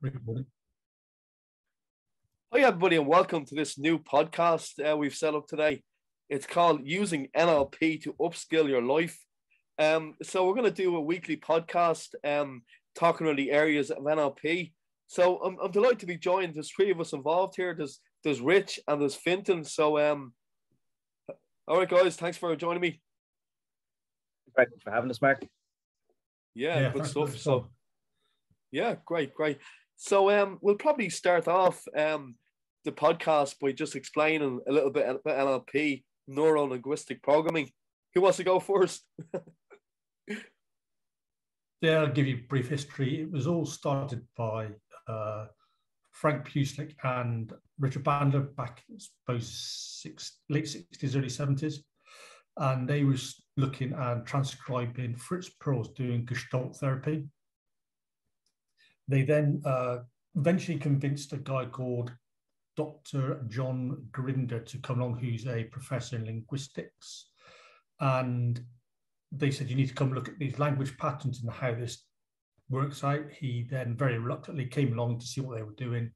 Recording. Hi everybody and welcome to this new podcast we've set up today. It's called Using NLP to Upskill Your Life. So we're going to do a weekly podcast talking about the areas of NLP. So I'm delighted to be joined. There's three of us involved here. There's Rich and there's Fintan. So all right guys, thanks for joining me. Thank you for having us, Mark. Yeah, good stuff. So yeah, great. So we'll probably start off the podcast by just explaining a little bit about NLP, neuro-linguistic programming. Who wants to go first? Yeah, I'll give you a brief history. It was all started by Frank Puslik and Richard Bandler back, I suppose, late 60s, early 70s. And they were looking at transcribing Fritz Perls doing Gestalt therapy. They then eventually convinced a guy called Dr. John Grinder to come along, who's a professor in linguistics. And they said, you need to come look at these language patterns and how this works out. He then very reluctantly came along to see what they were doing.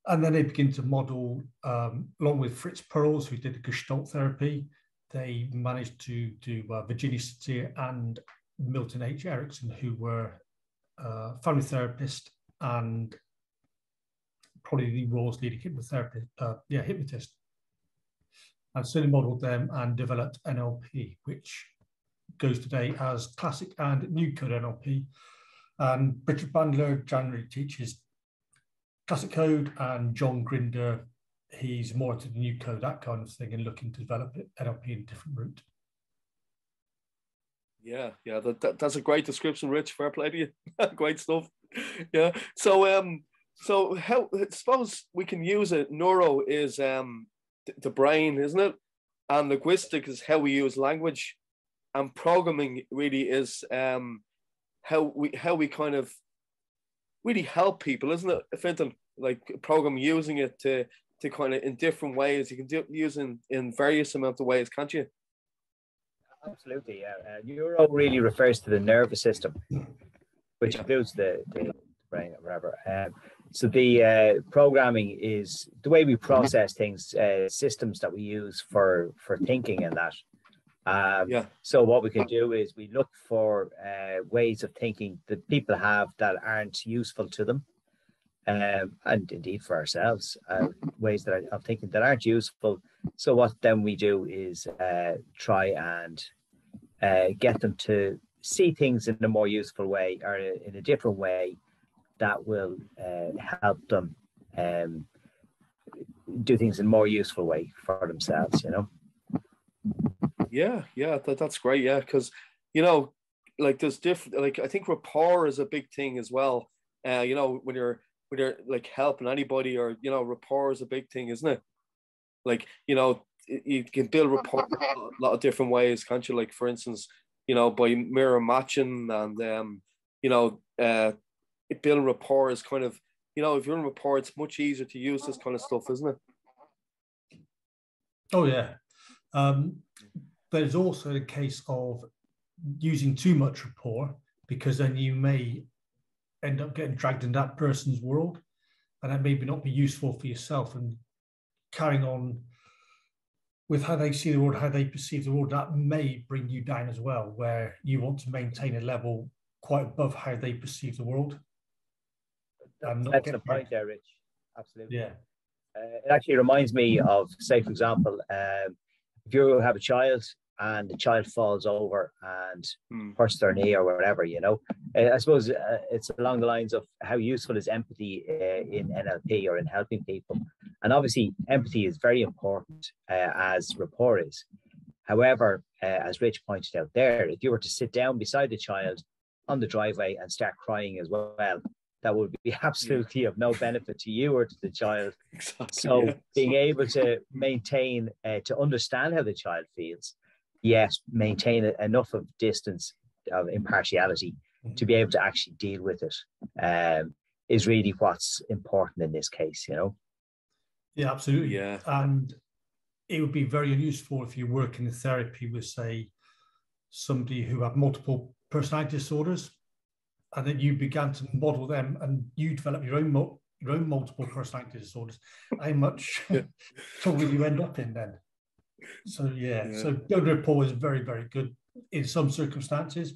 And then they began to model, along with Fritz Perls, who did the Gestalt therapy. They managed to do Virginia Satir and Milton H. Erickson, who were family therapist and probably the world's leading hypnotist. And so they modeled them and developed NLP, which goes today as classic and new code NLP. And Richard Bandler generally teaches classic code, and John Grinder, he's more into the new code, that kind of thing, and looking to develop NLP in a different route. Yeah, that's a great description, Rich. Fair play to you. Great stuff. Yeah. So how I suppose we can use it. Neuro is the brain, isn't it? And linguistic is how we use language, and programming really is how we kind of really help people, isn't it, Fintan? Like program using it to kind of in different ways. You can use it in various amount of ways, can't you? Absolutely, yeah. Neuro really refers to the nervous system, which includes the brain or whatever. So the programming is the way we process things, systems that we use for thinking and that. So what we can do is we look for ways of thinking that people have that aren't useful to them, and indeed for ourselves, ways of thinking that aren't useful. So what then we do is try and get them to see things in a more useful way or in a different way that will help them do things in a more useful way for themselves, you know? Yeah, that's great. Yeah, because, you know, like there's different, like I think rapport is a big thing as well. You know, when you're like helping anybody, or, you know, rapport is a big thing, isn't it? Like, you know, you can build rapport a lot of different ways, can't you? Like, for instance, you know, by mirror matching, and you know, building rapport is kind of, you know, if you're in rapport, it's much easier to use this kind of stuff, isn't it? Oh yeah. There's also a case of using too much rapport, because then you may end up getting dragged in that person's world, and that maybe not be useful for yourself, and carrying on with how they see the world, how they perceive the world, that may bring you down as well, where you want to maintain a level quite above how they perceive the world. That's the point there, Rich. Absolutely. Yeah. It actually reminds me of, say, for example, if you have a child and the child falls over and hurts their knee or whatever, you know, I suppose it's along the lines of how useful is empathy in NLP or in helping people. And obviously, empathy is very important, as rapport is. However, as Rich pointed out there, if you were to sit down beside the child on the driveway and start crying as well, that would be absolutely of no benefit to you or to the child. Exactly. So being able to maintain, to understand how the child feels, yet maintain enough of distance, of impartiality, to be able to actually deal with it, is really what's important in this case, you know? Yeah, absolutely. Yeah. And it would be very useful if you work in therapy with, say, somebody who have multiple personality disorders, and then you began to model them, and you develop your own multiple personality disorders, how much trouble you end up in then? So so building rapport is very, very good in some circumstances,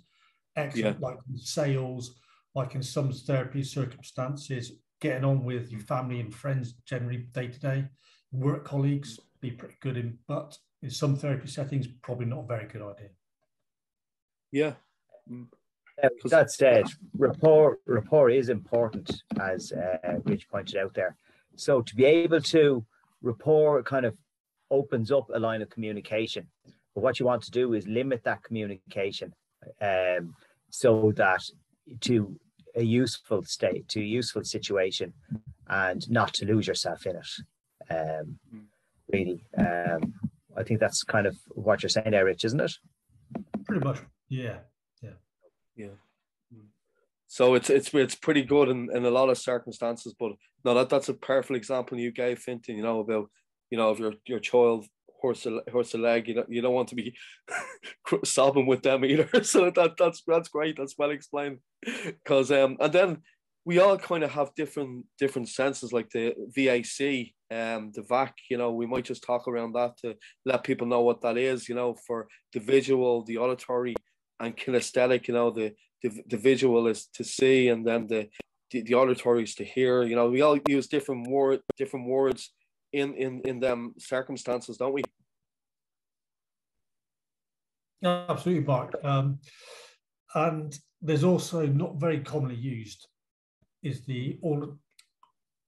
excellent, like in sales, like in some therapy circumstances, getting on with your family and friends generally day to day, work colleagues, be pretty good in, but in some therapy settings, probably not a very good idea. Yeah. That said, rapport is important, as Rich pointed out there. So to be able to rapport kind of opens up a line of communication. But what you want to do is limit that communication so that to a useful state, to a useful situation, and not to lose yourself in it. Really, I think that's kind of what you're saying there, Rich, isn't it? Pretty much, yeah. So it's pretty good in a lot of circumstances, but no, that's a perfect example you gave, Fintan. You know, about, you know, if your child hurts a leg, you don't want to be sobbing with them either. So that's great. That's well explained. Because and then we all kind of have different senses, like the VAC, the VAC. You know, we might just talk around that to let people know what that is. You know, for the visual, the auditory, and kinesthetic. You know, the visual is to see, and then the auditory is to hear. You know, we all use different words in them circumstances, don't we? Absolutely, Mark. And there's also not very commonly used is the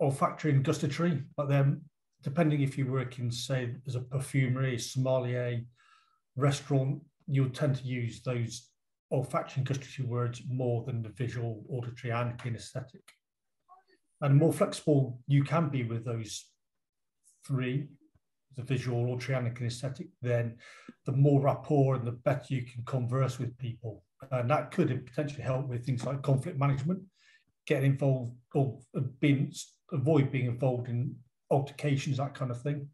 olfactory and gustatory, but then depending if you work in, say, as a perfumery, sommelier, restaurant, you'll tend to use those olfactory and gustatory words more than the visual, auditory, and kinesthetic. And the more flexible you can be with those three, the visual, auditory, and the kinesthetic, then the more rapport and the better you can converse with people. And that could potentially help with things like conflict management, getting involved, or avoid being involved in altercations, that kind of thing.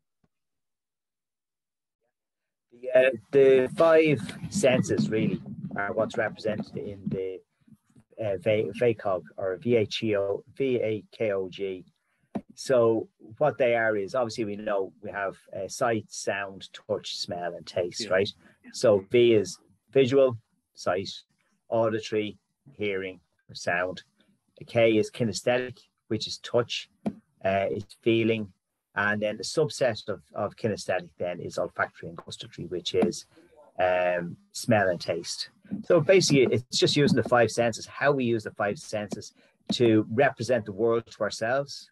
The five senses really are what's represented in the VACOG or VAKOG. So what they are is, obviously we know we have sight, sound, touch, smell, and taste, right? So V is visual, sight; auditory, hearing or sound; K is kinesthetic, which is touch, it's feeling; and then the subset of kinesthetic then is olfactory and gustatory, which is smell and taste. So basically, it's just using the five senses, how we use the five senses to represent the world to ourselves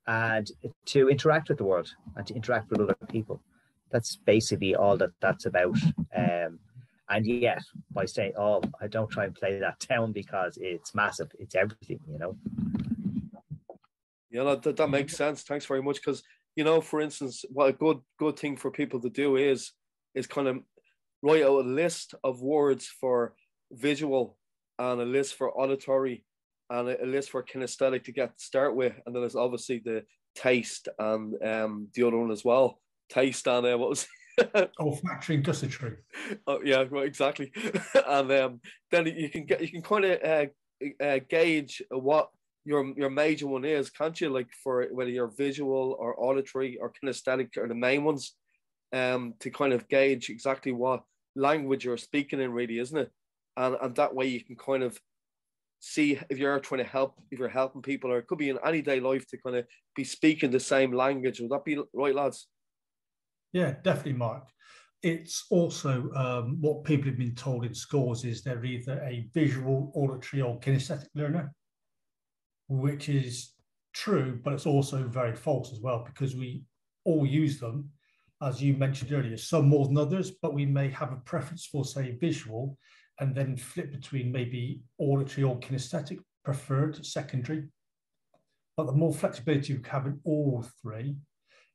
and to interact with the world and to interact with other people. That's basically all that's about. And yet, by saying, "Oh, I don't try and play that down because it's massive. It's everything," you know. Yeah, that makes sense. Thanks very much. Because, you know, for instance, what a good thing for people to do is kind of write out a list of words for visual, and a list for auditory, and a list for kinesthetic to start with, and then there's obviously the taste and the other one as well. Taste and what was olfactory and gustatory. Oh yeah, right, exactly. And then you can kind of gauge what your major one is, can't you? Like for whether you're visual or auditory or kinesthetic are the main ones, to kind of gauge exactly what language you're speaking in, really, isn't it? And that way you can kind of see if you're trying to help, if you're helping people, or it could be in any day life to kind of be speaking the same language. Would that be right, lads? Yeah, definitely, Mark. It's also what people have been told in schools is they're either a visual, auditory, or kinesthetic learner, which is true, but it's also very false as well, because we all use them, as you mentioned earlier, some more than others, but we may have a preference for, say, visual, and then flip between maybe auditory or kinesthetic preferred, secondary. But the more flexibility we have in all three,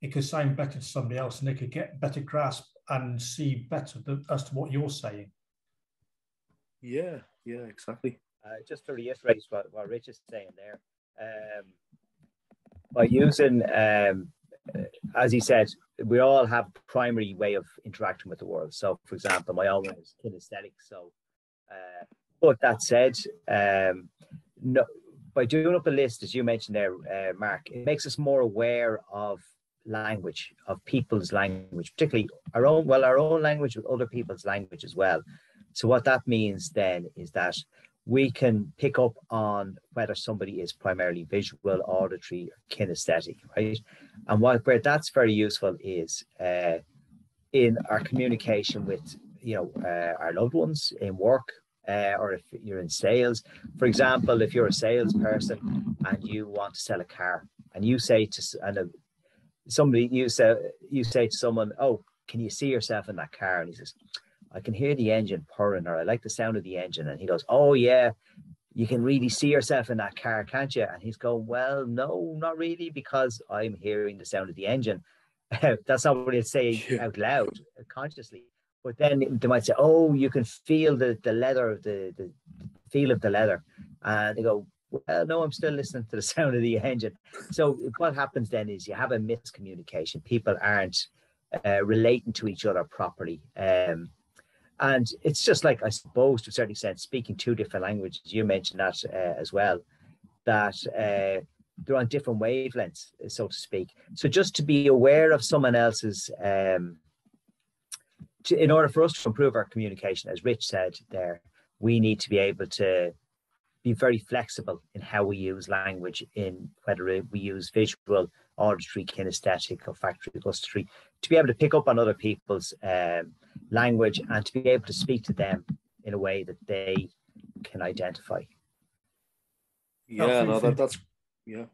it could sound better to somebody else, and they could get better grasp and see better as to what you're saying. Yeah, exactly. Just to reiterate what Rich is saying there, by using, as he said, we all have a primary way of interacting with the world. So, for example, my own is kinesthetic. So, But that said, no, by doing up a list, as you mentioned there, Mark, it makes us more aware of language, of people's language, particularly our own language, with other people's language as well. So what that means then is that we can pick up on whether somebody is primarily visual, auditory, or kinesthetic, right? And where that's very useful is in our communication with, our loved ones in work, or if you're in sales. For example, if you're a salesperson and you want to sell a car, and you say to you say to someone, "Oh, can you see yourself in that car?" And he says, "I can hear the engine purring," or "I like the sound of the engine." And he goes, "Oh yeah, you can really see yourself in that car, can't you?" And he's going, "Well, no, not really, because I'm hearing the sound of the engine." That's not what he'll say out loud, consciously. But then they might say, "Oh, you can feel the leather, the feel of the leather." And they go, "Well, no, I'm still listening to the sound of the engine." So what happens then is you have a miscommunication. People aren't relating to each other properly. And it's just like, I suppose, to a certain extent, speaking two different languages. You mentioned that as well, that they're on different wavelengths, so to speak. So just to be aware of someone else's, in order for us to improve our communication, as Rich said there, we need to be able to be very flexible in how we use language, in whether we use visual, auditory, kinesthetic, olfactory, gustatory, to be able to pick up on other people's language and to be able to speak to them in a way that they can identify. Yeah, no, that's yeah.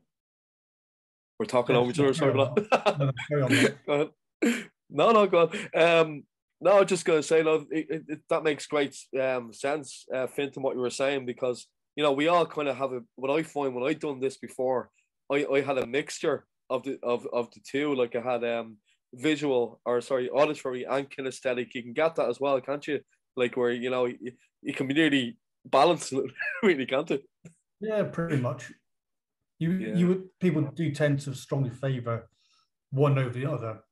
We're talking over each other. Sorry about that. Go ahead. No, go on. No, I'm just going to say, no, that makes great sense, Fintan, what you were saying, because, we all kind of have what I find when I've done this before, I had a mixture of the two. Like, I had auditory and kinesthetic. You can get that as well, can't you? Like, where, you can be nearly balanced, really, can't it? Yeah, pretty much. People do tend to strongly favour one over the other.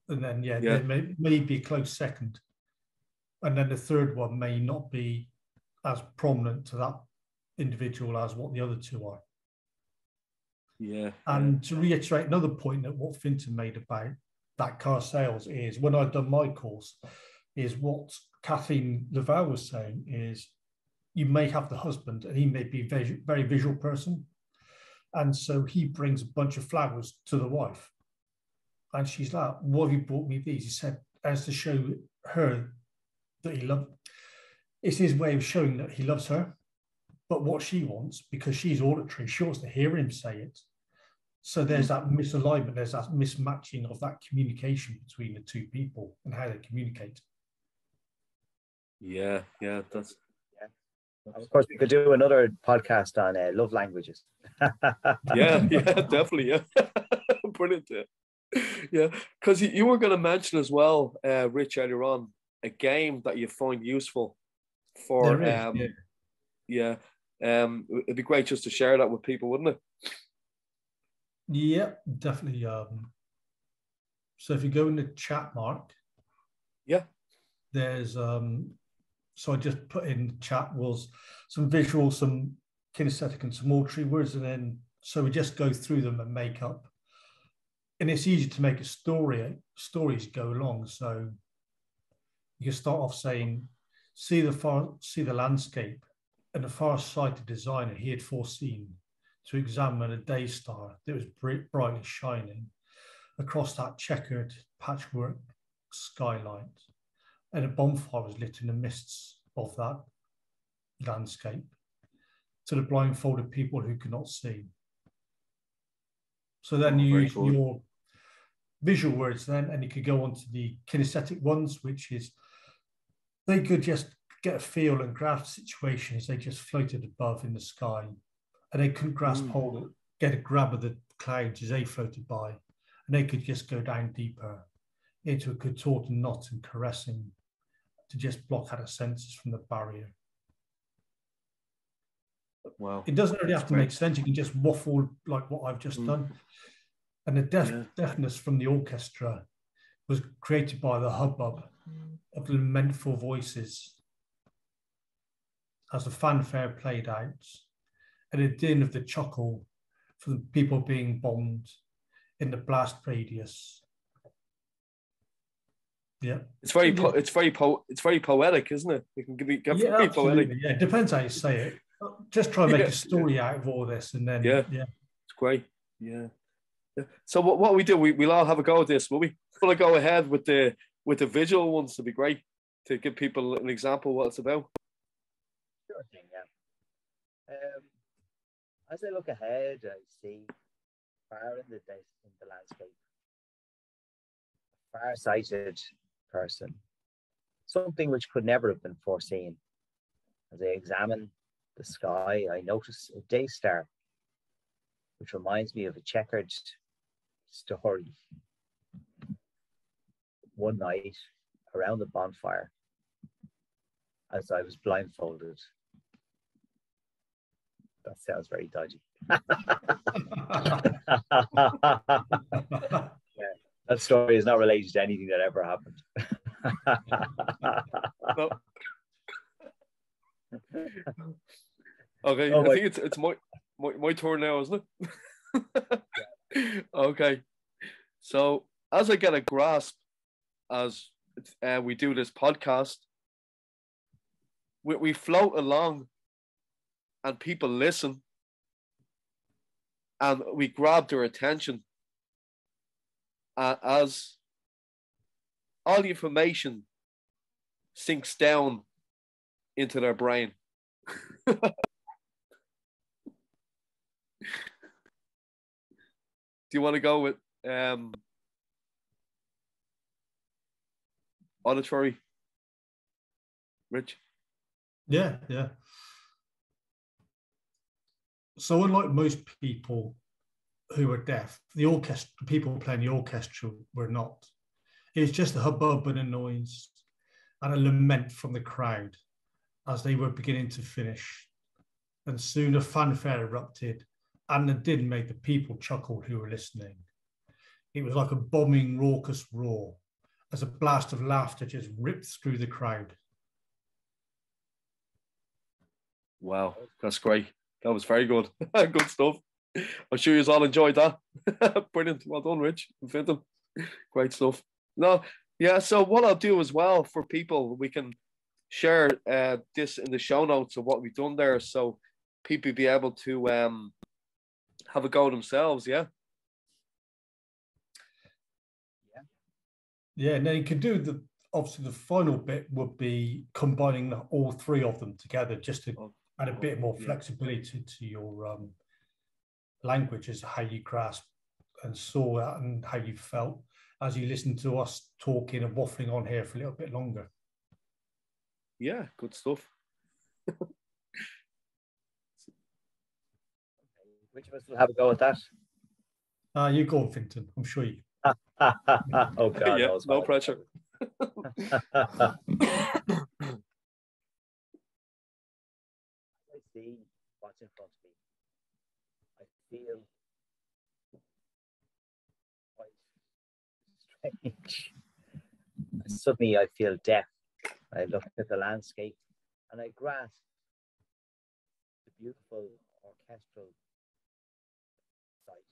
And then, there may be a close second. And then the third one may not be as prominent to that individual as what the other two are. Yeah. And to reiterate another point that what Fintan made about that car sales is, when I'd done my course, is what Kathleen Laval was saying is, you may have the husband and he may be a very visual person. And so he brings a bunch of flowers to the wife. And she's like, "Why have you brought me these?" He said, as to show her that he loves. It's his way of showing that he loves her. But what she wants, because she's auditory, she wants to hear him say it. So there's that misalignment, there's that mismatching of that communication between the two people and how they communicate. Yeah, that's... Of course, we could do another podcast on love languages. yeah, definitely, yeah. Brilliant. Yeah, because you were going to mention as well, Rich, earlier on, a game that you find useful for... it'd be great just to share that with people, wouldn't it? Yeah, definitely. So if you go in the chat, Mark, there's so I just put in the chat was some visual, some kinesthetic, and some auditory words, and then so we just go through them and make up. And it's easy to make a stories go along. So you can start off saying, see the landscape, and the far-sighted designer he had foreseen to examine a day star that was brightly shining across that checkered patchwork skylight, and a bonfire was lit in the mists of that landscape to the blindfolded people who could not see. So then you use your visual words then, and you could go on to the kinesthetic ones, which is they could just get a feel and grasp situations. They just floated above in the sky, and they couldn't grasp hold, get a grab of the clouds as they floated by, and they could just go down deeper into a contorted knot and caressing to just block out the senses from the barrier. Wow. It doesn't really have to make sense. You can just waffle like what I've just done. And the deafness from the orchestra was created by the hubbub of lamentful voices as the fanfare played out, and a din of the chuckle from the people being bombed in the blast radius. Yeah, it's very poetic, isn't it? It can get very poetic. Yeah, it depends how you say it. Just try and make a story out of all this, and then it's great. Yeah. So what we do, we'll all have a go at this, will we? Want to go ahead with the visual ones? It'd be great to give people an example of what it's about. Sure thing, yeah. As I look ahead, I see far in the landscape, a far-sighted person, something which could never have been foreseen. As I examine the sky, I notice a day star, which reminds me of a checkered story. One night around the bonfire, as I was blindfolded. That sounds very dodgy. That story is not related to anything that ever happened. No. Okay, I think it's my turn now, isn't it? Okay. So as I get a grasp, as we do this podcast, we float along and people listen and we grab their attention as all the information sinks down into their brain. Do you want to go with auditory, Rich? Yeah. So unlike most people who are deaf, the people playing the orchestra were not. It was just a hubbub and a noise and a lament from the crowd as they were beginning to finish. And soon a fanfare erupted, and it did make the people chuckle who were listening. It was like a bombing, raucous roar as a blast of laughter just ripped through the crowd. Wow, that's great. That was very good. Good stuff. I'm sure you all enjoyed that. Brilliant. Well done, Rich and Fintan. Great stuff. No, yeah, so what I'll do as well for people, we can share this in the show notes of what we've done there, so people be able to have a go themselves, yeah? Yeah, now you could do obviously the final bit would be combining all three of them together just to add a bit more flexibility to your language as how you grasp and saw that and how you felt as you listened to us talking and waffling on here for a little bit longer. Yeah, good stuff. Which of us will have a go at that? You go on, Fintan. I'm sure you. Oh God, yeah, no pressure. I see what's in front of me. I feel quite strange. Suddenly I feel deaf. I look at the landscape and I grasp the beautiful orchestral sight.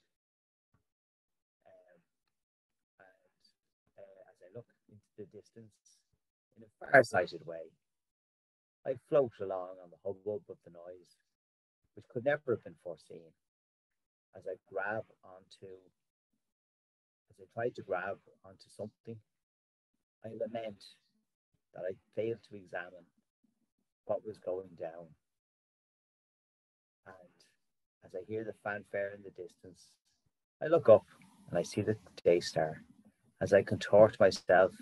And as I look into the distance in a far-sighted way, I float along on the hubbub of the noise, which could never have been foreseen, as I tried to grab onto something. I lament that I failed to examine what was going down. And as I hear the fanfare in the distance, I look up and I see the day star as I contort myself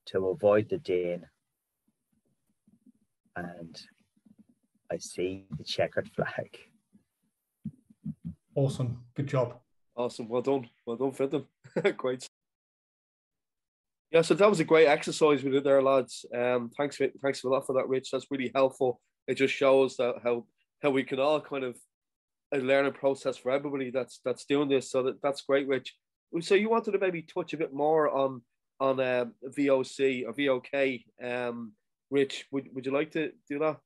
to avoid the din. And I see the checkered flag. Awesome. Good job. Awesome. Well done, Fintan. Great. Yeah, so that was a great exercise we did there, lads. Thanks a lot for that, Rich. That's really helpful. It just shows that how we can all kind of a learning process for everybody that's doing this. So that's great, Rich. So you wanted to maybe touch a bit more on VOC or VOK. Rich, would you like to do that?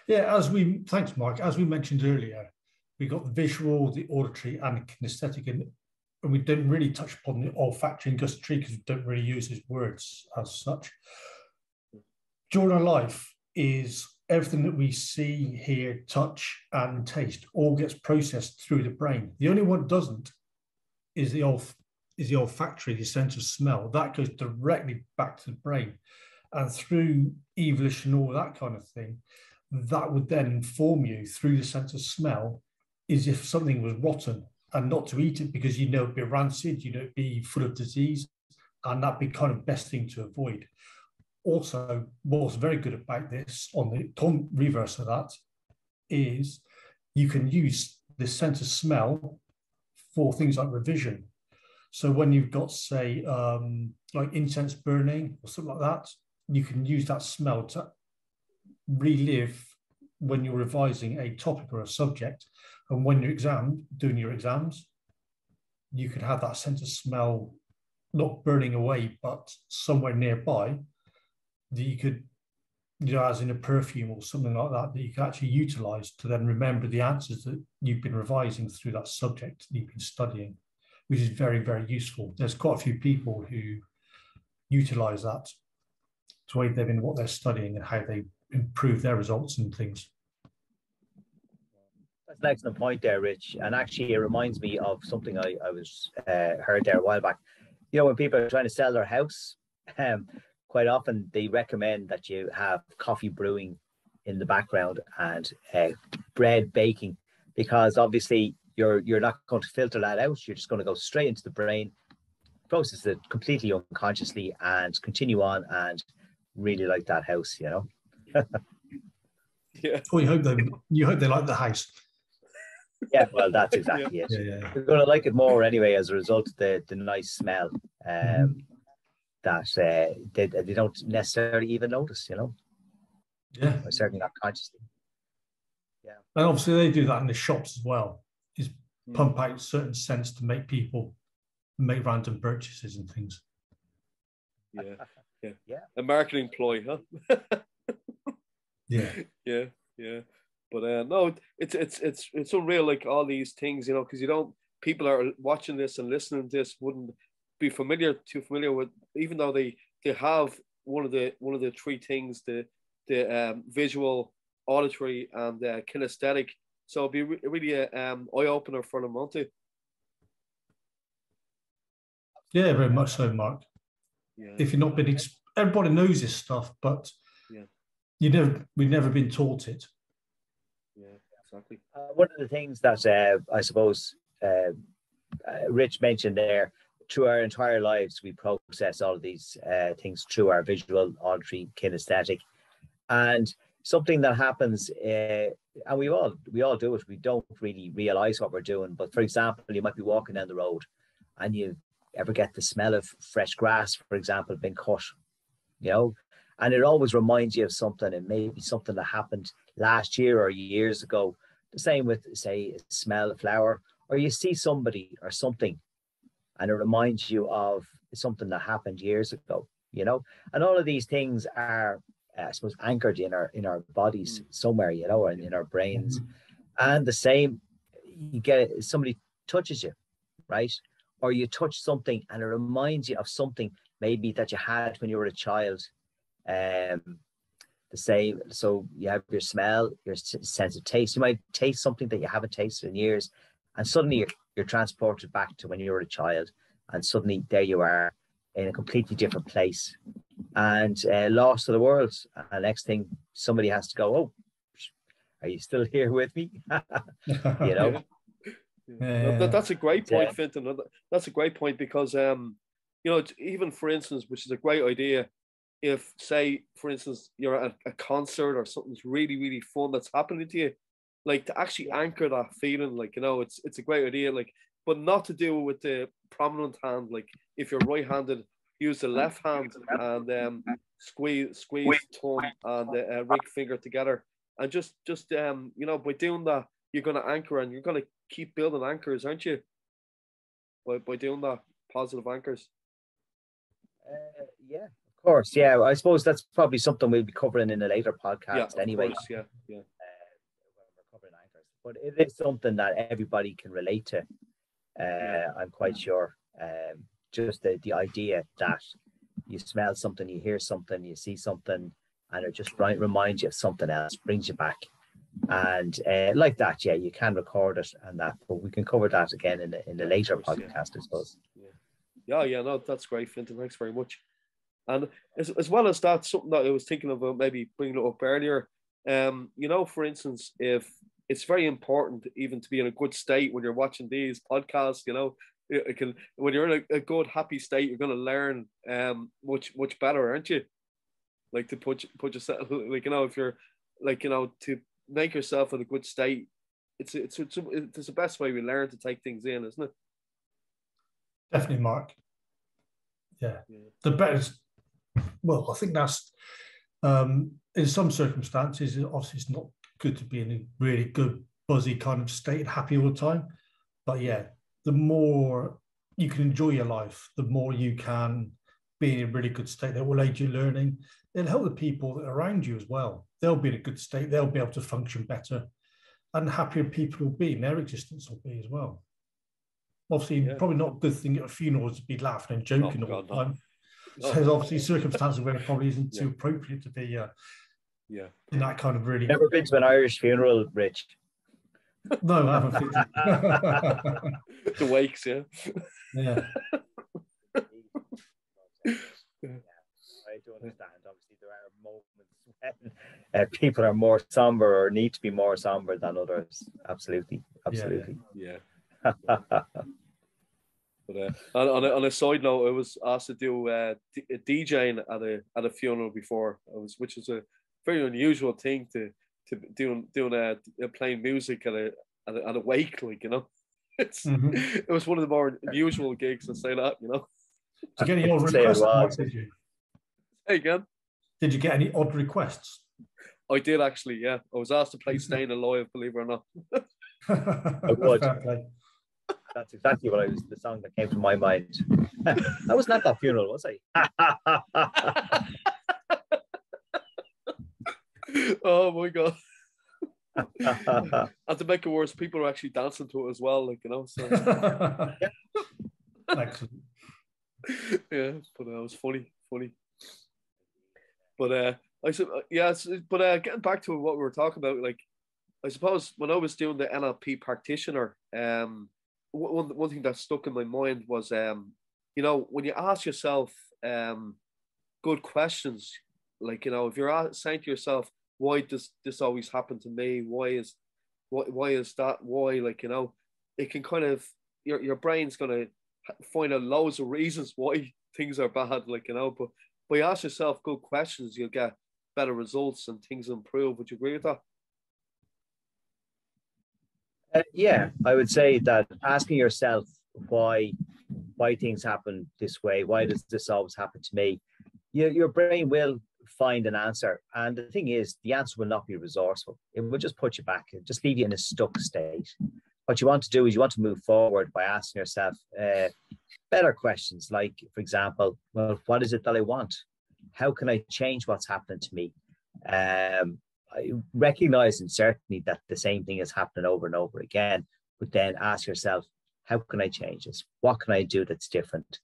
Yeah, thanks, Mark. As we mentioned earlier, we got the visual, the auditory, and the kinesthetic, and we didn't really touch upon the olfactory and gustatory because we don't really use these words as such. During our life is everything that we see, hear, touch, and taste all gets processed through the brain. The only one that doesn't is the olfactory, the sense of smell. That goes directly back to the brain. And through evolution, all that kind of thing, that would then inform you through the sense of smell is if something was rotten and not to eat it because you know it'd be rancid, you know it'd be full of disease, and that'd be kind of best thing to avoid. Also, what's very good about this on the reverse of that is you can use the sense of smell for things like revision. So when you've got, say, like incense burning or something like that, you can use that smell to relive when you're revising a topic or a subject. And when you're doing your exams, you could have that sense of smell not burning away, but somewhere nearby that you could, as in a perfume or something like that, that you can actually utilize to then remember the answers that you've been revising through that subject that you've been studying, which is very, very useful. There's quite a few people who utilize that to aid them in what they're studying and how they improve their results and things. That's an excellent point there, Rich. And actually, it reminds me of something I was heard there a while back. When people are trying to sell their house, quite often they recommend that you have coffee brewing in the background and bread baking, because obviously you're not going to filter that out. You're just going to go straight into the brain, process it completely unconsciously, and continue on and really like that house, Yeah. Well, you hope they like the house. Yeah, well, that's exactly it. Yeah. You're going to like it more anyway as a result of the nice smell that they don't necessarily even notice, Yeah. or certainly not consciously. Yeah. And obviously they do that in the shops as well, is pump out certain scents to make people make random purchases and things. Yeah. A marketing ploy, huh? Yeah. But no, it's unreal, like all these things, because people are watching this and listening to this wouldn't be too familiar with, even though they have one of the three things, the visual, auditory, and kinesthetic. So it'd be really a eye opener for them, won't it? Yeah, very much so, Mark. Yeah. If you've not been, everybody knows this stuff, but we've never been taught it. Yeah, exactly. One of the things that I suppose Rich mentioned there, through our entire lives, we process all of these things through our visual, auditory, kinesthetic, and something that happens, and we all do it. We don't really realize what we're doing. But for example, you might be walking down the road, and you ever get the smell of fresh grass, for example, being cut, and it always reminds you of something, and maybe something that happened last year or years ago. The same with, say, smell of flower, or you see somebody or something, and it reminds you of something that happened years ago, and all of these things are, I suppose, anchored in our bodies somewhere, and in our brains. And the same, you get somebody touches you, right? Or you touch something and it reminds you of something maybe that you had when you were a child. The same, so you have your smell, your sense of taste. You might taste something that you haven't tasted in years, and suddenly you're transported back to when you were a child, and suddenly there you are in a completely different place and lost to the world. And next thing, somebody has to go, "Oh, are you still here with me?" That's a great point, Fintan. That's a great point, because even for instance, which is a great idea, if, say, for instance, you're at a concert or something's really, really fun that's happening to you, like, to actually anchor that feeling, like, it's a great idea, like, but not to do it with the prominent hand. Like, if you're right-handed, use the left hand and squeeze thumb and ring finger together, and just by doing that, you're going to anchor, and you're going to keep building anchors, aren't you? By doing that, positive anchors. Yeah, of Of course, yeah. I suppose that's probably something we'll be covering in a later Yeah, podcast of anyway. course, yeah, yeah. When we're covering anchors. But it is something that everybody can relate to. I'm quite sure. Just the idea that you smell something, you hear something, you see something, and it just reminds you of something else, brings you back. And like that, yeah, you can record it and that, but we can cover that again in the later podcast, I suppose. Yeah, no, that's great, Fintan. Thanks very much. And as well as that, something that I was thinking about maybe bringing it up earlier, you know, for instance, if it's very important even to be in a good state when you're watching these podcasts, you know, it can, when you're in a good, happy state, you're going to learn much better, aren't you? Like to put yourself, like, you know, if you're like, you know, to make yourself in a good state, it's the best way we learn to take things in, isn't it? Definitely, Mark. Yeah. The best. Well, I think that's in some circumstances, obviously it's not good to be in a really good, buzzy kind of state and happy all the time. But yeah, the more you can enjoy your life, the more you can be in a really good state that will aid you learning. It'll help the people that are around you as well. They'll be in a good state. They'll be able to function better. And happier people will be, and their existence will be as well. Obviously, probably not a good thing at a funeral to be laughing and joking all the time. No. So there's obviously circumstances where it probably isn't too appropriate to be in that kind of really... Never been to an Irish funeral, Rich? No, I haven't been to... The wakes, yeah. Yeah. I do understand. Obviously, there are moments when people are more somber or need to be more somber than others. Absolutely. Yeah. But on a side note, I was asked to do DJing at a funeral before, which is a very unusual thing to doing playing music at a wake, like, you know. It was one of the more unusual gigs, to say that, you know. Did you get any odd requests? Did you? Hey, again. Did you get any odd requests? I did, actually. Yeah, I was asked to play "Staying Alive," believe it or not. I would. That's exactly what the song that came to my mind. I wasn't at that funeral, was I? Oh my God. And to make it worse, people are actually dancing to it as well, like, you know. So excellent. Yeah, but it was funny. But getting back to what we were talking about, like, I suppose when I was doing the NLP practitioner, one thing that stuck in my mind was, you know, when you ask yourself good questions, like, you know, if you're saying to yourself, why does this always happen to me? Why is that? Why, like, you know, it can kind of, your brain's going to find out loads of reasons why things are bad, like, you know, but you ask yourself good questions, you'll get better results and things improve. Would you agree with that? Yeah, I would say that asking yourself why things happen this way, why does this always happen to me, your brain will find an answer. And the thing is, the answer will not be resourceful. It will just put you back, it'll just leave you in a stuck state. What you want to do is you want to move forward by asking yourself better questions, like, for example, well, what is it that I want? How can I change what's happening to me? Recognizing certainly that the same thing is happening over and over again, but then ask yourself, how can I change this? What can I do that's different?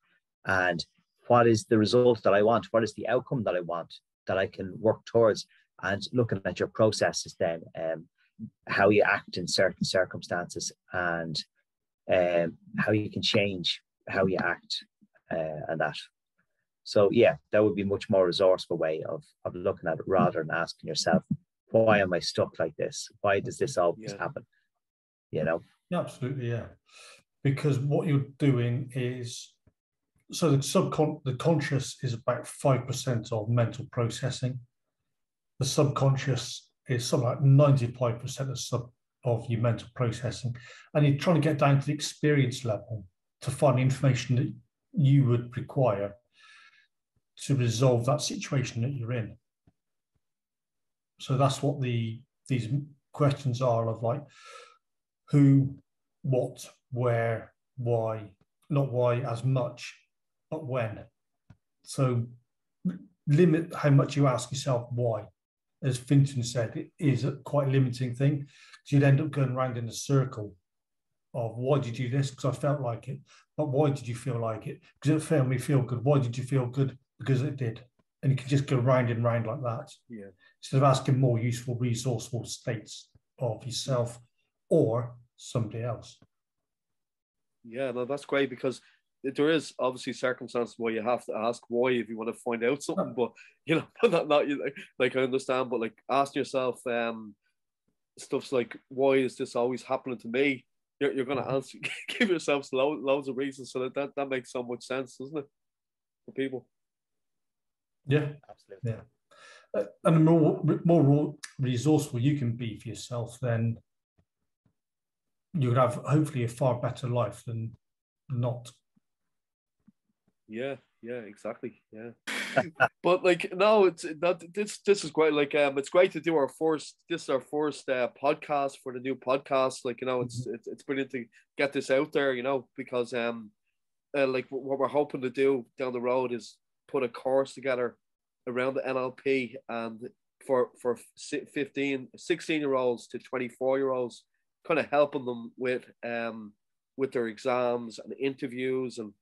And what is the result that I want? What is the outcome that I want that I can work towards? And looking at your processes then, how you act in certain circumstances, and how you can change how you act, and that. So yeah, that would be a much more resourceful way of looking at it, rather than asking yourself, why am I stuck like this? Why does this always happen? You know? Yeah, absolutely, yeah. Because what you're doing is, so the conscious is about 5% of mental processing. The subconscious is something like 95% of your mental processing. And you're trying to get down to the experience level to find the information that you would require to resolve that situation that you're in. So that's what these questions are, of like who, what, where, why, not why as much, but when. So limit how much you ask yourself why. As Finton said, it is a quite limiting thing. So you'd end up going around in a circle of why did you do this? Because I felt like it. But why did you feel like it? Because it made me feel good. Why did you feel good? Because it did. And you can just go round and round like that. Yeah. Instead of asking more useful, resourceful states of yourself or somebody else. Yeah, no, that's great, because there is obviously circumstances where you have to ask why if you want to find out something, but not like I understand, but like ask yourself stuff's like, why is this always happening to me? You're going to answer, give yourselves loads of reasons, so that makes so much sense, doesn't it, for people? Yeah, absolutely. Yeah, and the more resourceful you can be for yourself, then you would have hopefully a far better life than not. Yeah, exactly. Yeah. But like, no, it's not, this is great. Like, it's great to do our first podcast for the new podcast. Like, it's brilliant to get this out there, because like what we're hoping to do down the road is put a course together around the NLP, and for 16-year-olds to 24-year-olds, kind of helping them with their exams and interviews, and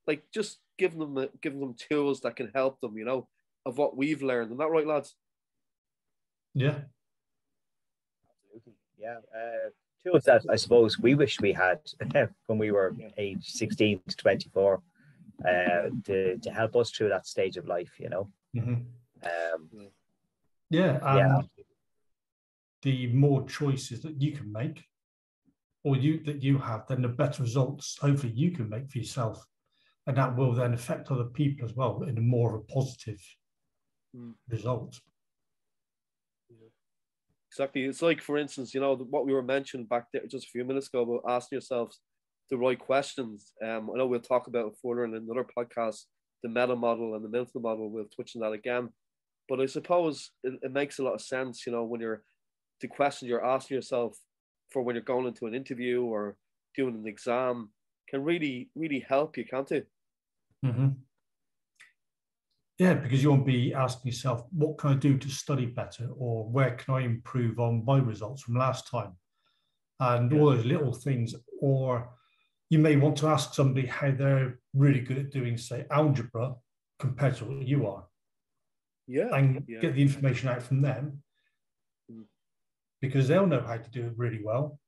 like just giving them tools that can help them, of what we've learned. Isn't that right, lads? Yeah. Absolutely. Yeah. Tools that I suppose we wish we had when we were age 16 to 24 to help us through that stage of life, Mm-hmm. And the more choices that you can make, or that you have, then the better results hopefully you can make for yourself. And that will then affect other people as well in a more of a positive result. Yeah. Exactly. It's like, for instance, what we were mentioning back there just a few minutes ago about asking yourselves the right questions. I know we'll talk about it further in another podcast, the meta model and the Milton model. We'll touch on that again. But I suppose it makes a lot of sense, when the question you're asking yourself for when you're going into an interview or doing an exam can really, really help you, can't it? Mm-hmm. Yeah, because you won't be asking yourself, what can I do to study better? Or where can I improve on my results from last time? And all those little things. Or you may want to ask somebody how they're really good at doing, say, algebra compared to what you are. Yeah. And get the information out from them, because they'll know how to do it really well.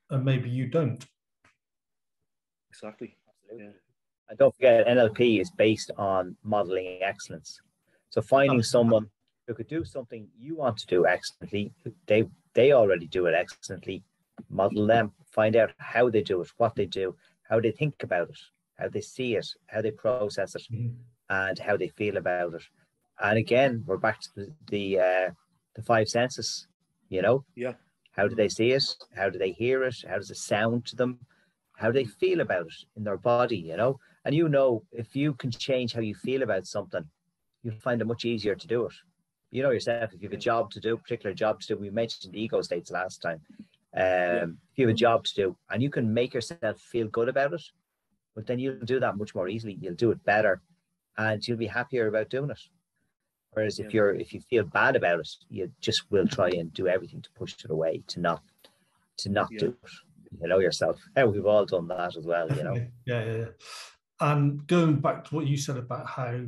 And maybe you don't. Exactly. Absolutely. Yeah. And don't forget, NLP is based on modeling excellence. So finding someone who could do something you want to do excellently, they already do it excellently, model them, find out how they do it, what they do, how they think about it, how they see it, how they process it, and how they feel about it. And again, we're back to the five senses, Yeah. How do they see it? How do they hear it? How does it sound to them? How do they feel about it in their body, And if you can change how you feel about something, you'll find it much easier to do it. You know yourself, if you have a job to do, particular job to do, we mentioned the ego states last time. If you have a job to do and you can make yourself feel good about it, but then you'll do that much more easily. You'll do it better and you'll be happier about doing it. Whereas if you feel bad about it, you just will try and do everything to push it away, to not do it. Yourself. We've all done that as well, Yeah. And going back to what you said about how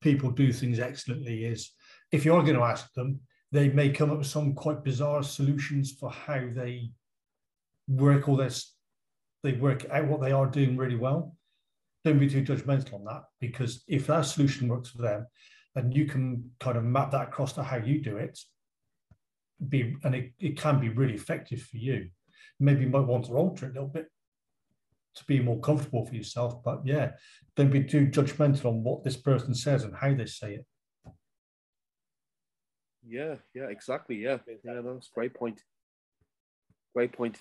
people do things excellently, is if you're going to ask them, they may come up with some quite bizarre solutions for how they work all this. They work out what they are doing really well. Don't be too judgmental on that, because if that solution works for them, then you can kind of map that across to how you do it. It can be really effective for you. Maybe you might want to alter it a little bit to be more comfortable for yourself. But don't be too judgmental on what this person says and how they say it. Yeah, exactly. Yeah, that's a great point. Great point.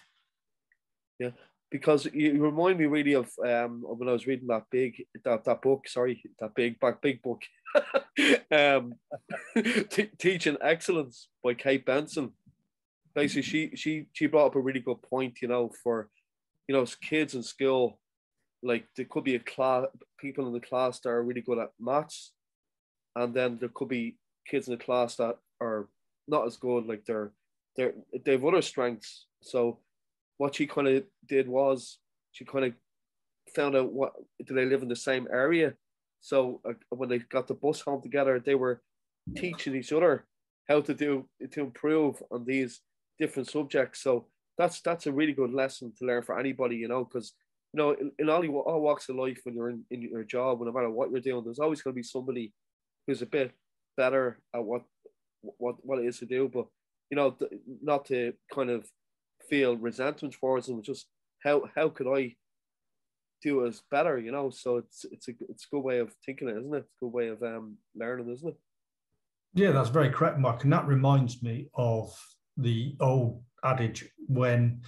Yeah, because you remind me really of when I was reading that book. Sorry, that big book, Teaching Excellence by Kate Benson. Basically, she brought up a really good point. For kids in school, like there could be a class, people in the class that are really good at maths, and then there could be kids in the class that are not as good. Like they have other strengths. So what she kind of did was she kind of found out what do they live in the same area. So when they got the bus home together, they were teaching each other how to improve on these different subjects. So that's a really good lesson to learn for anybody, you know, because you know in all walks of life, when you're in your job, no matter what you're doing, there's always going to be somebody who's a bit better at what it is to do. But you know, not to kind of feel resentment towards them, just how could I do us better, you know? So it's a good way of thinking it, isn't it? It's a good way of learning, isn't it? Yeah, that's very correct, Mark. And that reminds me of the old adage, when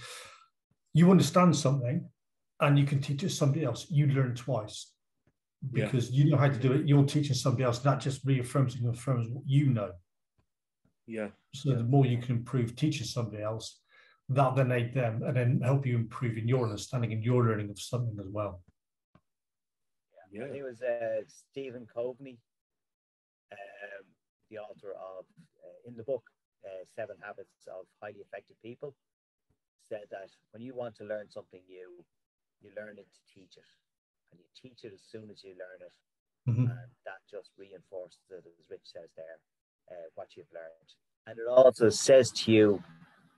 you understand something and you can teach it to somebody else, you learn twice, because you know how to do it. You're teaching somebody else, and that just reaffirms and confirms what you know. Yeah. So the more you can improve teaching somebody else, that'll then aid them and then help you improve in your understanding and your learning of something as well. Yeah. I think it was Stephen Coveney, the author of, in the book, 7 Habits of Highly Effective People, said that when you want to learn something new, you learn it to teach it. And you teach it as soon as you learn it. Mm-hmm. And that just reinforces it, as Rich says there, what you've learned. And it also says to you,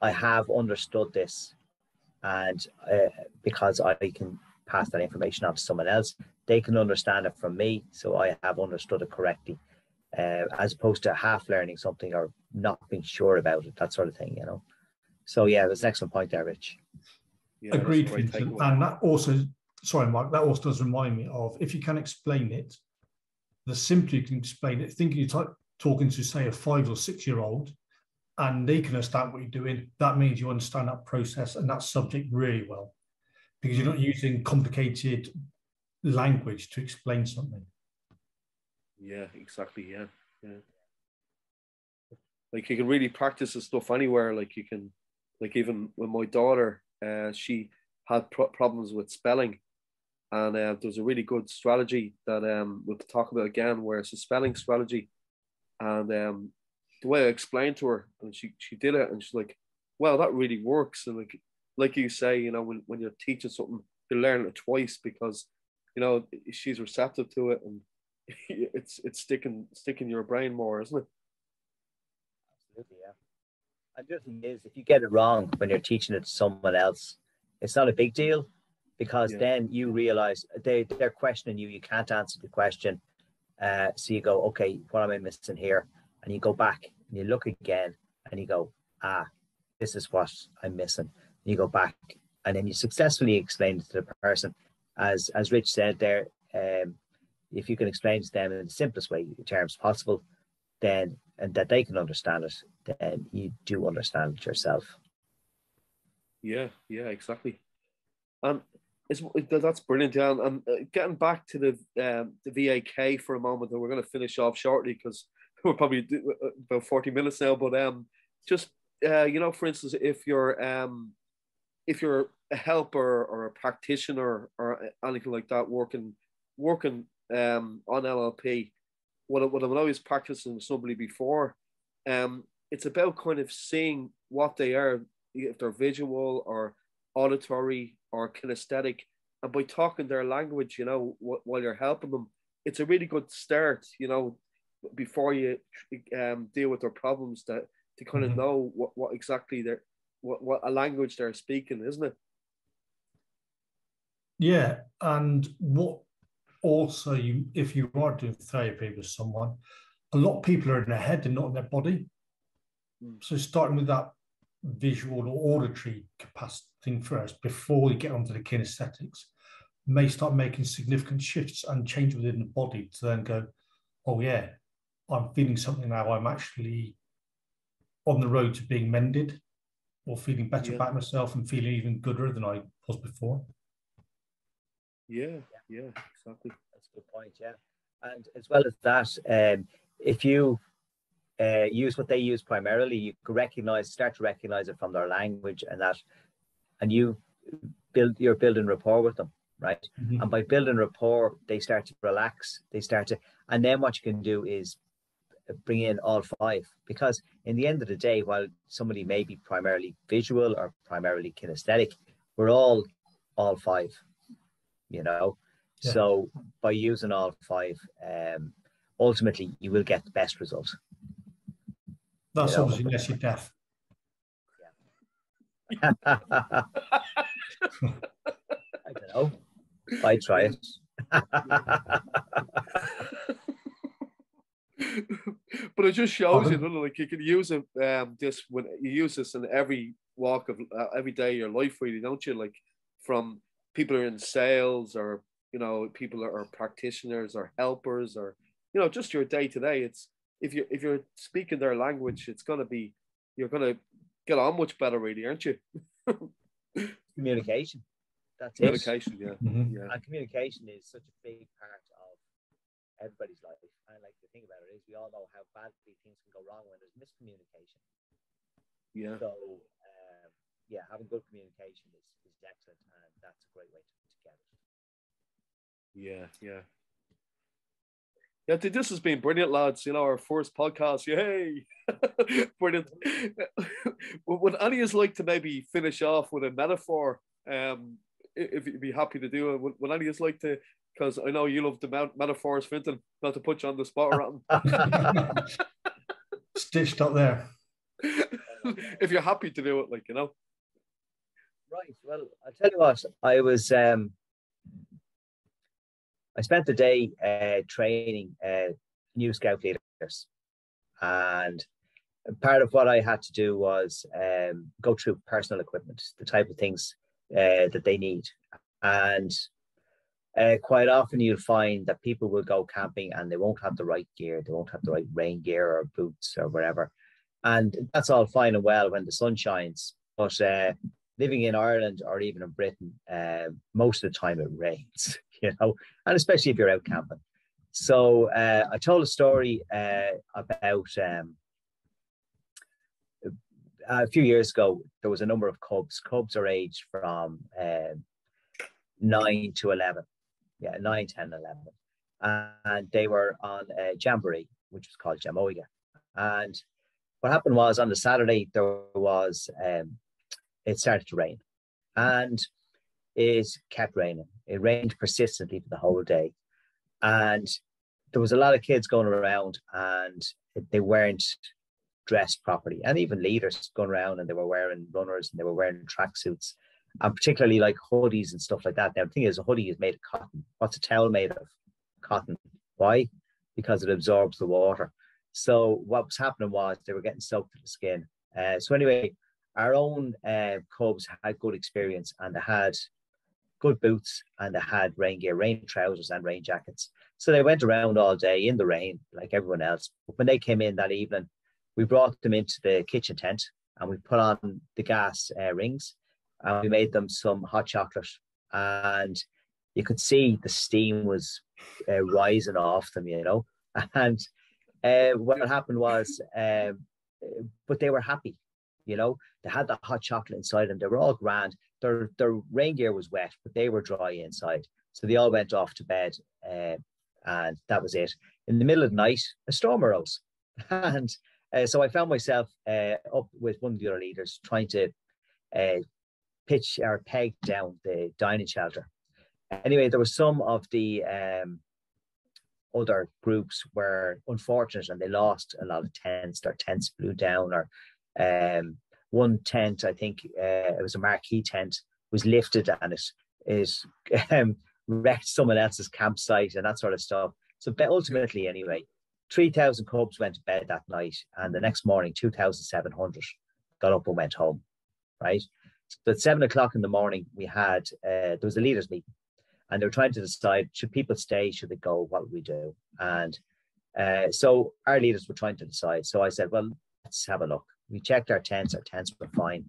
I have understood this. And because I can pass that information on to someone else, they can understand it from me. So I have understood it correctly. As opposed to half learning something or not being sure about it, that sort of thing, you know. So yeah, that's an excellent point there, Rich. Yeah, agreed, Vincent. And that also, sorry, Mark, that also does remind me of, if you can explain it, the simpler you can explain it. Think you're talking to, say, a 5 or 6 year old, and they can understand what you're doing. That means you understand that process and that subject really well, because you're not using complicated language to explain something. Yeah, exactly. Yeah. Like you can really practice this stuff anywhere. Like you can, like even with my daughter, she had problems with spelling, and there's a really good strategy that we'll talk about again, where it's a spelling strategy, and the way I explained to her, and she did it, and she's like, "Well, that really works." And like you say, you know, when you're teaching something, you learn it twice, because you know she's receptive to it, and it's sticking in your brain more, isn't it? Absolutely, yeah. And the other thing is, if you get it wrong when you're teaching it to someone else, it's not a big deal, because then you realize they're questioning you. You can't answer the question. So you go, okay, what am I missing here? And you go back and you look again and you go, this is what I'm missing. And you go back and then you successfully explain it to the person. As Rich said there, if you can explain to them in the simplest way terms possible, then, and that they can understand it, then you do understand it yourself. Yeah, exactly. And that's brilliant, Jan. And getting back to the VAK for a moment, and we're going to finish off shortly because we're probably about 40 minutes now. But just you know, for instance, if you're a helper or a practitioner or anything like that, working on NLP, what I'm always practicing with somebody before, it's about kind of seeing what they are, if they're visual or auditory or kinesthetic, and by talking their language, you know, while you're helping them, it's a really good start, you know, before you deal with their problems, that to kind of know what exactly what a language they're speaking, isn't it? Yeah, and what also, if you are doing therapy with someone, a lot of people are in their head and not in their body. So starting with that visual or auditory capacity thing first, before you get onto the kinesthetics, may start making significant shifts and change within the body to then go, oh yeah, I'm feeling something now. I'm actually on the road to being mended, or feeling better about myself and feeling even gooder than I was before. Yeah, exactly. That's a good point, yeah. And as well as that, if you use what they use primarily, you can start to recognize it from their language, and you're building rapport with them. right? Mm-hmm. And by building rapport, they start to relax. And then what you can do is bring in all five, because in the end of the day, while somebody may be primarily visual or primarily kinesthetic, we're all five, you know. Yeah. So by using all five, ultimately you will get the best result. That's obviously unless you're deaf. Yeah. I don't know. I try it. But it just shows you, like, you can use it. This when you use this in every walk of every day of your life, really, don't you? Like, from people who are in sales, or people that are practitioners or helpers, or just your day to day. It's if you're speaking their language, you're gonna get on much better, really, aren't you? Communication. That's communication, it. Yeah. Mm-hmm. Yeah. And communication is such a big part of everybody's life. And like the thing about it is, we all know how badly things can go wrong when there's miscommunication. Yeah. So, having good communication is excellent, and that's a great way to get it. Yeah, yeah. Yeah, this has been brilliant, lads. Our first podcast. Yay! Brilliant. Would any of us like to maybe finish off with a metaphor? If you'd be happy to do it, would any of us like to? Because I know you love the metaphors, Fintan. Not to put you on the spot or anything. Stitched up there. If you're happy to do it, Right. Well, I'll tell you what. I spent the day training new scout leaders, and part of what I had to do was go through personal equipment, the type of things that they need. And quite often you'll find that people will go camping and they won't have the right gear. They won't have the right rain gear or boots or whatever. And that's all fine and well when the sun shines. But living in Ireland or even in Britain, most of the time it rains, and especially if you're out camping. So I told a story about a few years ago. There was a number of cubs. Cubs are aged from 9 to 11. Yeah, 9, 10, 11. And they were on a jamboree, which was called Jamoiga. And what happened was on the Saturday, it started to rain. And it kept raining. It rained persistently for the whole day. And there was a lot of kids going around and they weren't dressed properly. And even leaders going around and they were wearing runners and they were wearing tracksuits. And particularly like hoodies and stuff like that. Now, the thing is, a hoodie is made of cotton. What's a towel made of? Cotton. Why? Because it absorbs the water. So what was happening was they were getting soaked to the skin. So anyway, our own cubs had good experience, and they had good boots, and they had rain gear, rain trousers and rain jackets. So they went around all day in the rain like everyone else. But when they came in that evening, we brought them into the kitchen tent and we put on the gas rings. And we made them some hot chocolate, and you could see the steam was rising off them, And what happened was, but they were happy, They had the hot chocolate inside them. They were all grand. Their rain gear was wet, but they were dry inside. So they all went off to bed, and that was it. In the middle of the night, a storm arose, and so I found myself up with one of the other leaders trying to pitch or peg down the dining shelter. Anyway, there was some of the other groups were unfortunate and they lost a lot of tents. Their tents blew down, or one tent, I think it was a marquee tent, was lifted and it wrecked someone else's campsite and that sort of stuff. So ultimately, anyway, 3,000 cubs went to bed that night, and the next morning 2,700 got up and went home, right? So at 7 o'clock in the morning, we had, there was a leaders meeting, and they were trying to decide, should people stay, should they go, what would we do? And so our leaders were trying to decide. So I said, well, let's have a look. We checked our tents were fine.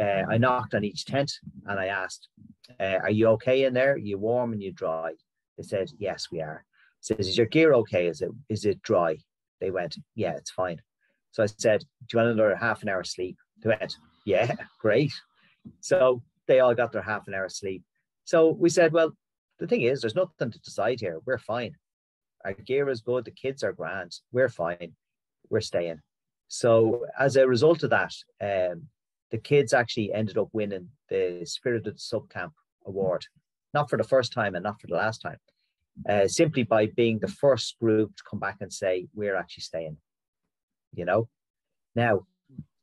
I knocked on each tent and I asked, are you okay in there? Are you warm and you dry? They said, yes, we are. I said, is your gear okay? Is it dry? They went, yeah, it's fine. So I said, do you want another half an hour sleep? They went, yeah, great. So they all got their half an hour sleep. So we said, well, the thing is, there's nothing to decide here. We're fine. Our gear is good. The kids are grand. We're fine. We're staying. So as a result of that, the kids actually ended up winning the Spirited Subcamp Award, not for the first time and not for the last time, simply by being the first group to come back and say, we're actually staying, you know. Now,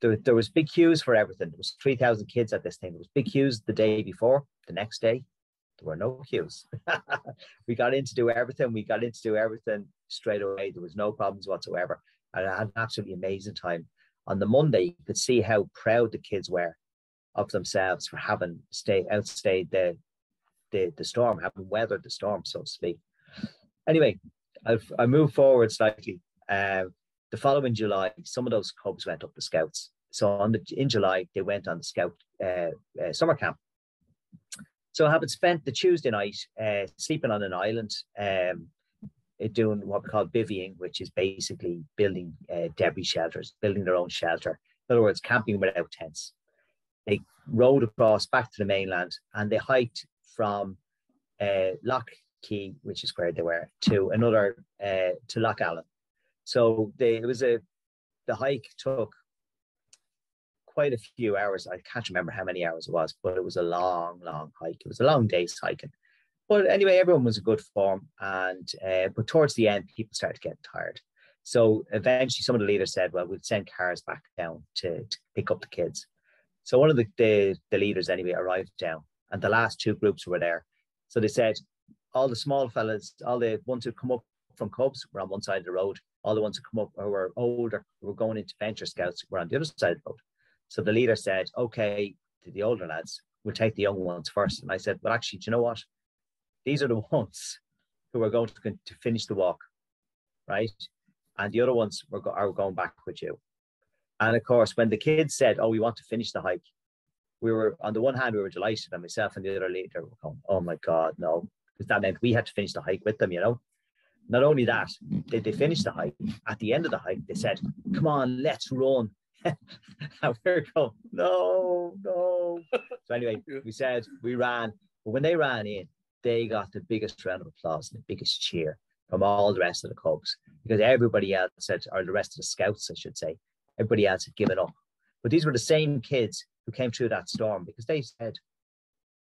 there was big queues for everything. There was 3,000 kids at this thing. There was big queues the day before. The next day, there were no queues. We got in to do everything. We got in to do everything straight away. There was no problems whatsoever. And I had an absolutely amazing time. On the Monday, you could see how proud the kids were of themselves for having outstayed the storm, having weathered the storm, so to speak. Anyway, I moved forward slightly. The following July, some of those cubs went up to Scouts. So in July, they went on the Scout summer camp. So I had spent the Tuesday night sleeping on an island, doing what we call bivvying, which is basically building debris shelters, building their own shelter. In other words, camping without tents. They rowed across back to the mainland, and they hiked from Loch Key, which is where they were, to another to Loch Allen. So the hike took quite a few hours. I can't remember how many hours it was, but it was a long, long hike. It was a long day's hiking. But anyway, everyone was in good form. And but towards the end, people started getting tired. So eventually some of the leaders said, well, we'll send cars back down to pick up the kids. So one of the leaders anyway arrived down, and the last two groups were there. So they said, all the small fellas, all the ones who come up from Cubs were on one side of the road. All the ones who come up who were older, who were going into Venture Scouts, were on the other side of the road. So the leader said, okay, to the older lads, we'll take the young ones first. And I said, well, actually, do you know what? These are the ones who are going to finish the walk, right? And the other ones are going back with you. And of course, when the kids said, oh, we want to finish the hike, we were, on the one hand, we were delighted, and myself and the other leader were going, oh my God, no. Because that meant we had to finish the hike with them, you know. Not only that, they finished the hike. At the end of the hike, they said, come on, let's run. And we're going, no. So anyway, we said, we ran. But when they ran in, they got the biggest round of applause and the biggest cheer from all the rest of the Cubs, because everybody else said, or the rest of the Scouts, I should say, everybody else had given up. But these were the same kids who came through that storm, because they said,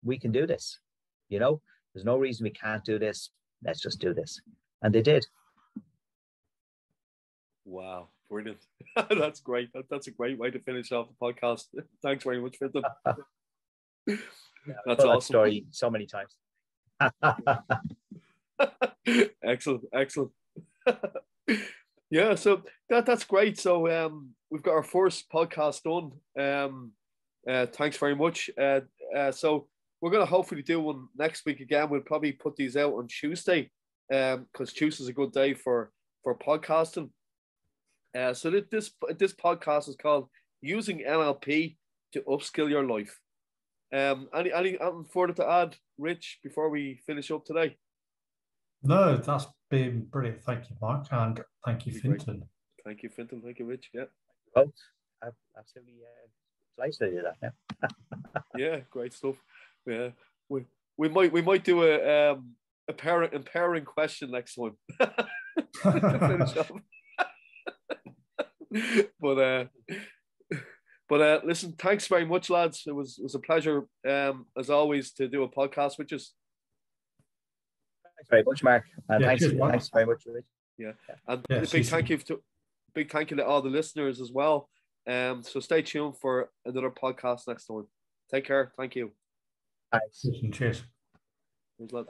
we can do this. You know, there's no reason we can't do this. Let's just do this. And they did. Wow, brilliant. That's great. That's a great way to finish off the podcast. Thanks very much, Fintan. That's awesome. That story so many times. Excellent. Yeah, so that's great. So we've got our first podcast done. Thanks very much. So we're going to hopefully do one next week again. We'll probably put these out on Tuesday, because Tuesday is a good day for podcasting. So this podcast is called Using NLP to Upskill Your Life. Anything further to add, Rich, before we finish up today? No, that's been brilliant. Thank you, Mark, and thank you, Fintan. Thank you, Fintan. Thank you, Rich. Yeah. Oh, absolutely delighted to do that now. Yeah, great stuff. Yeah, we might do a empowering question next time to finish up. But listen, thanks very much, lads. It was a pleasure, as always, to do a podcast with you. Thanks very much, Mark. And thanks very much, Rich. Yeah, and a big thank you to all the listeners as well. So stay tuned for another podcast next time. Take care. Thank you. Thanks. Cheers. Cheers, lad.